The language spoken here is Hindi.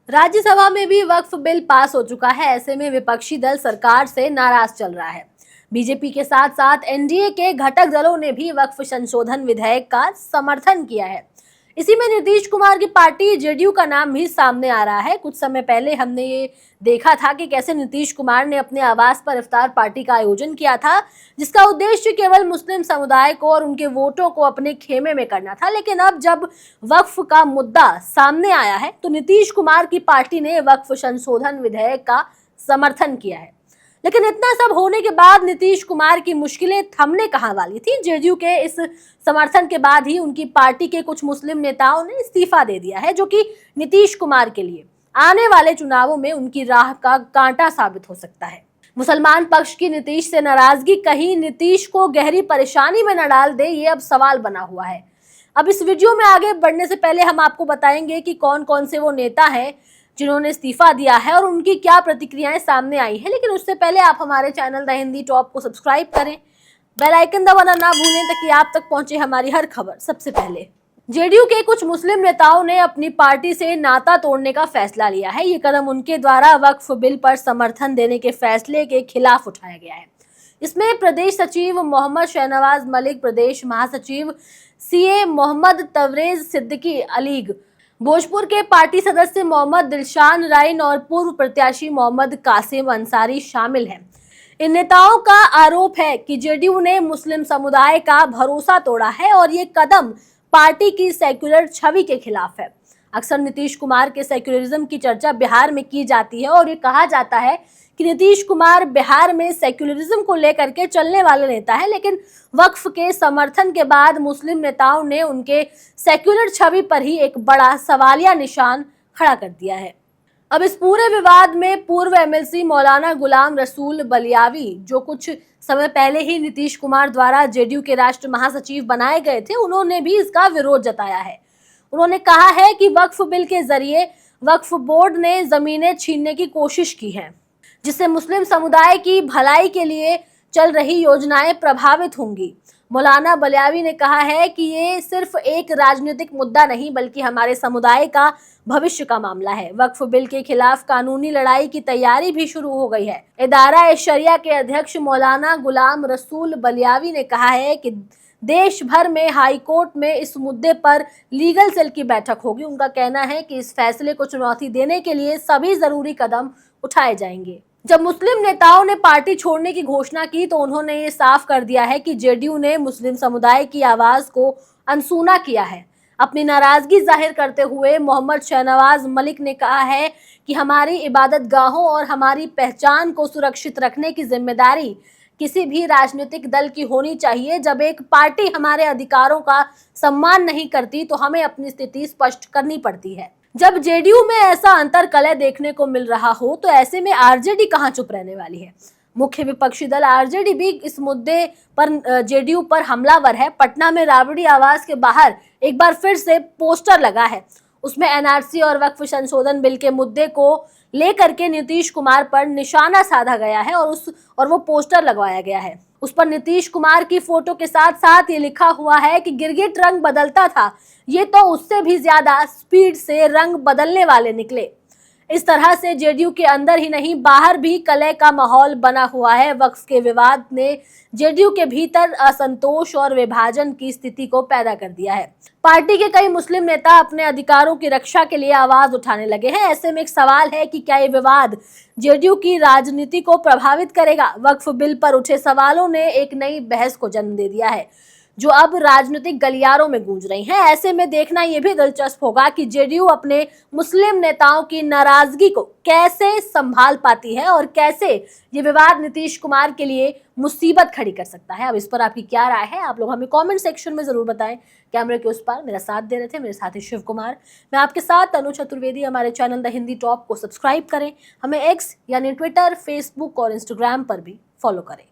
राज्यसभा में भी वक्फ बिल पास हो चुका है। ऐसे में विपक्षी दल सरकार से नाराज चल रहा है। बीजेपी के साथ साथ एनडीए के घटक दलों ने भी वक्फ संशोधन विधेयक का समर्थन किया है। इसी में नीतीश कुमार की पार्टी जेडीयू का नाम भी सामने आ रहा है। कुछ समय पहले हमने ये देखा था कि कैसे नीतीश कुमार ने अपने आवास पर इफ्तार पार्टी का आयोजन किया था, जिसका उद्देश्य केवल मुस्लिम समुदाय को और उनके वोटों को अपने खेमे में करना था। लेकिन अब जब वक्फ का मुद्दा सामने आया है तो नीतीश कुमार की पार्टी ने वक्फ संशोधन विधेयक का समर्थन किया है। लेकिन इतना सब होने के बाद नीतीश कुमार की मुश्किलें थमने कहां वाली थी। जेडीयू के इस समर्थन के बाद ही उनकी पार्टी के कुछ मुस्लिम नेताओं ने इस्तीफा दे दिया है, जो कि नीतीश कुमार के लिए आने वाले चुनावों में उनकी राह का कांटा साबित हो सकता है। मुसलमान पक्ष की नीतीश से नाराजगी कहीं नीतीश को गहरी परेशानी में न डाल दे, ये अब सवाल बना हुआ है। अब इस वीडियो में आगे बढ़ने से पहले हम आपको बताएंगे कि कौन कौन से वो नेता हैं जिन्होंने इस्तीफा दिया है और उनकी क्या प्रतिक्रियाएं सामने आई है। लेकिन उससे पहले आप हमारे चैनल द हिंदी टॉप को सब्सक्राइब करें, बेल आइकन दबाना ना भूलें ताकि आप तक पहुंचे हमारी हर खबर सबसे पहले। जेडीयू के कुछ मुस्लिम नेताओं ने अपनी पार्टी से नाता तोड़ने का फैसला लिया है। ये कदम उनके द्वारा वक्फ बिल पर समर्थन देने के फैसले के खिलाफ उठाया गया है। इसमें प्रदेश सचिव मोहम्मद शहनवाज मलिक, प्रदेश महासचिव सीए मोहम्मद तवरेज सिद्दीकी अलीग, भोजपुर के पार्टी सदस्य मोहम्मद दिलशान राइन और पूर्व प्रत्याशी मोहम्मद कासिम अंसारी शामिल हैं। इन नेताओं का आरोप है कि जेडीयू ने मुस्लिम समुदाय का भरोसा तोड़ा है और ये कदम पार्टी की सेक्युलर छवि के खिलाफ है। अक्सर नीतीश कुमार के सेक्युलरिज्म की चर्चा बिहार में की जाती है और ये कहा जाता है कि नीतीश कुमार बिहार में सेक्युलरिज्म को लेकर के चलने वाले नेता है। लेकिन वक्फ के समर्थन के बाद मुस्लिम नेताओं ने उनके सेक्युलर छवि पर ही एक बड़ा सवालिया निशान खड़ा कर दिया है। अब इस पूरे विवाद में पूर्व एमएलसी मौलाना गुलाम रसूल बलियावी, जो कुछ समय पहले ही नीतीश कुमार द्वारा जेडीयू के राष्ट्र महासचिव बनाए गए थे, उन्होंने भी इसका विरोध जताया है। उन्होंने कहा है कि वक्फ बिल के जरिए वक्फ बोर्ड ने जमीनें छीनने की कोशिश की है, जिससे मुस्लिम समुदाय की भलाई के लिए चल रही योजनाएं प्रभावित होंगी। मौलाना बलियावी ने कहा है कि ये सिर्फ एक राजनीतिक मुद्दा नहीं बल्कि हमारे समुदाय का भविष्य का मामला है। वक्फ बिल के खिलाफ कानूनी लड़ाई की तैयारी भी शुरू हो गई है। इदारा शरिया के अध्यक्ष मौलाना गुलाम रसूल बलियावी ने कहा है कि देश भर में हाई कोर्ट में इस मुद्दे पर लीगल सेल की बैठक होगी। उनका कहना है कि इस फैसले को चुनौती देने के लिए सभी जरूरी कदम उठाए जाएंगे। जब मुस्लिम नेताओं ने पार्टी छोड़ने की घोषणा की तो उन्होंने ये साफ कर दिया है कि जेडीयू ने मुस्लिम समुदाय की आवाज को अनसुना किया है। अपनी नाराजगी जाहिर करते हुए मोहम्मद शहनवाज मलिक ने कहा है कि हमारी इबादत गाहों और हमारी पहचान को सुरक्षित रखने की जिम्मेदारी किसी भी राजनीतिक दल की होनी चाहिए। जब एक पार्टी हमारे अधिकारों का सम्मान नहीं करती तो हमें अपनी स्थिति स्पष्ट करनी पड़ती है। जब जेडीयू में ऐसा अंतरकलह देखने को मिल रहा हो तो ऐसे में आरजेडी कहां चुप रहने वाली है। मुख्य विपक्षी दल आरजेडी भी इस मुद्दे पर जेडीयू पर हमलावर है। पटना में राबड़ी आवास के बाहर एक बार फिर से पोस्टर लगा है। उसमें एनआरसी और वक्फ संशोधन बिल के मुद्दे को लेकर के नीतीश कुमार पर निशाना साधा गया है और वो पोस्टर लगवाया गया है। उस पर नीतीश कुमार की फोटो के साथ साथ ये लिखा हुआ है कि गिरगिट रंग बदलता था, ये तो उससे भी ज्यादा स्पीड से रंग बदलने वाले निकले। इस तरह से जेडीयू के अंदर ही नहीं बाहर भी कलह का माहौल बना हुआ है। वक्फ के विवाद ने जेडीयू के भीतर असंतोष और विभाजन की स्थिति को पैदा कर दिया है। पार्टी के कई मुस्लिम नेता अपने अधिकारों की रक्षा के लिए आवाज उठाने लगे हैं। ऐसे में एक सवाल है कि क्या ये विवाद जेडीयू की राजनीति को प्रभावित करेगा। वक्फ बिल पर उठे सवालों ने एक नई बहस को जन्म दे दिया है, जो अब राजनीतिक गलियारों में गूंज रही हैं। ऐसे में देखना यह भी दिलचस्प होगा कि जेडीयू अपने मुस्लिम नेताओं की नाराजगी को कैसे संभाल पाती है और कैसे ये विवाद नीतीश कुमार के लिए मुसीबत खड़ी कर सकता है। अब इस पर आपकी क्या राय है, आप लोग हमें कमेंट सेक्शन में जरूर बताएं। कैमरे के उस पार मेरा साथ दे रहे थे मेरे साथी शिव कुमार, मैं आपके साथ तनु चतुर्वेदी। हमारे चैनल द हिंदी टॉप को सब्सक्राइब करें, हमें एक्स यानी ट्विटर, फेसबुक और इंस्टाग्राम पर भी फॉलो करें।